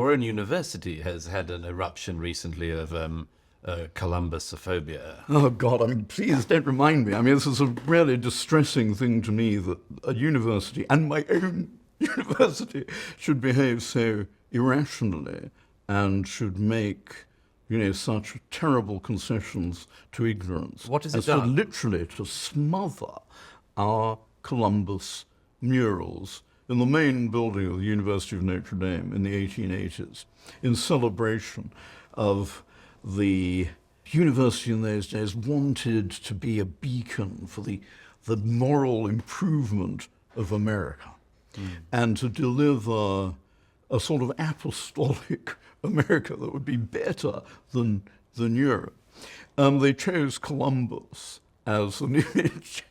your own university has had an eruption recently of Columbusophobia. Oh, God, I mean, please don't remind me. I mean, this is a really distressing thing to me that a university, and my own university, should behave so irrationally and should make, such terrible concessions to ignorance. What has it as to done? literally to smother our Columbus murals in the main building of the University of Notre Dame in the 1880s in celebration of the university in those days wanted to be a beacon for the moral improvement of America and to deliver a sort of apostolic America that would be better than Europe. They chose Columbus as an image,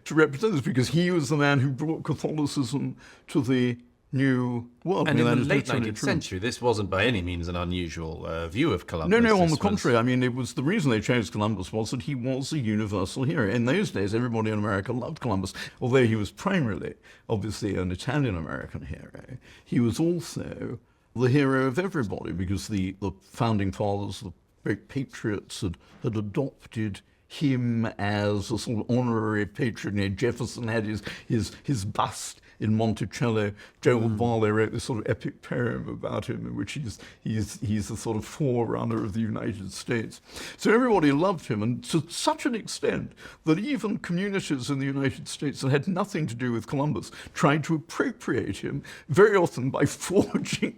to represent this, because he was the man who brought Catholicism to the New World. And I mean, in that the is late literally 19th true. century, this wasn't by any means an unusual view of Columbus. No, on This the was- contrary. I mean, it was the reason they chose Columbus was that he was a universal hero. In those days, everybody in America loved Columbus, although he was primarily, obviously, an Italian-American hero. He was also the hero of everybody, because the founding fathers, the great patriots, had adopted him as a sort of honorary patron. Jefferson had his bust in Monticello. Gerald Barlow wrote this sort of epic poem about him, in which he's a sort of forerunner of the United States. So everybody loved him, and to such an extent that even communities in the United States that had nothing to do with Columbus tried to appropriate him, very often by forging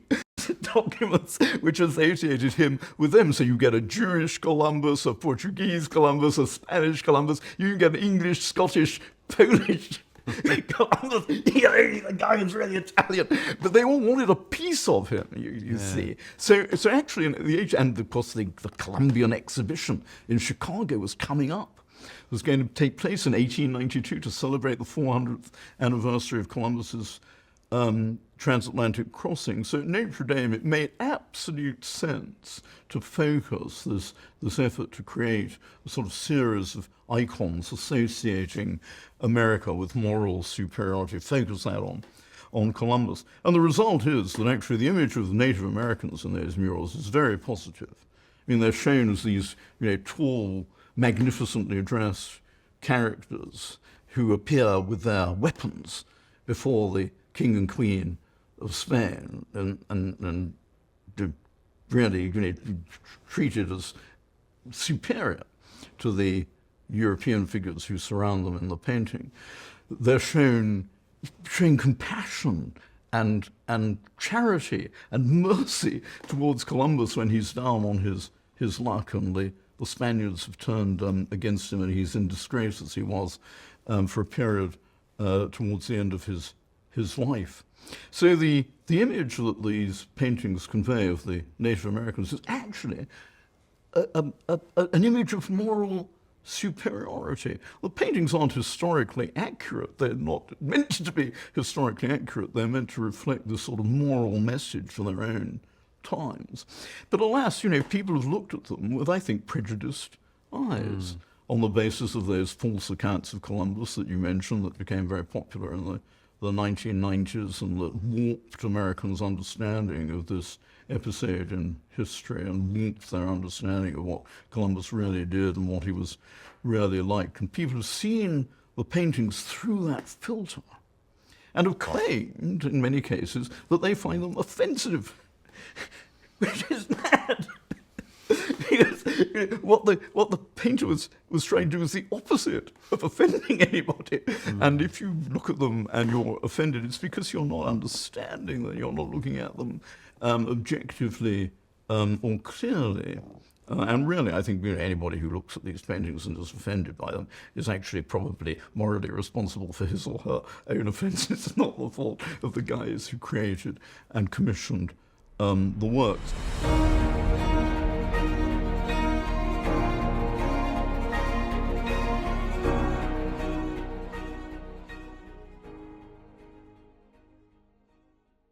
documents which associated him with them. So you get a Jewish Columbus, a Portuguese Columbus, a Spanish Columbus, you get an English, Scottish, Polish Columbus. The guy was really Italian. But they all wanted a piece of him, you see. So actually, in the age, and of course the Columbian Exhibition in Chicago was coming up. It was going to take place in 1892 to celebrate the 400th anniversary of Columbus's transatlantic crossing. So at Notre Dame, it made absolute sense to focus this effort to create a sort of series of icons associating America with moral superiority, focus that on Columbus. And the result is that actually the image of the Native Americans in those murals is very positive. I mean, they're shown as these tall, magnificently dressed characters who appear with their weapons before the King and Queen of Spain, and really treated as superior to the European figures who surround them in the painting. They're showing compassion and charity and mercy towards Columbus when he's down on his luck, and the Spaniards have turned against him, and he's in disgrace, as he was for a period towards the end of his life. So the image that these paintings convey of the Native Americans is actually an image of moral superiority. The paintings aren't historically accurate. They're not meant to be historically accurate. They're meant to reflect this sort of moral message for their own times. But alas, people have looked at them with, I think, prejudiced eyes on the basis of those false accounts of Columbus that you mentioned that became very popular in the 1990s and that warped Americans' understanding of this episode in history and warped their understanding of what Columbus really did and what he was really like. And people have seen the paintings through that filter and have claimed, in many cases, that they find them offensive, which is mad. Because what the painter was trying to do is the opposite of offending anybody. And if you look at them and you're offended, it's because you're not understanding them, you're not looking at them objectively or clearly. And really, I think anybody who looks at these paintings and is offended by them is actually probably morally responsible for his or her own offences. It's not the fault of the guys who created and commissioned the works.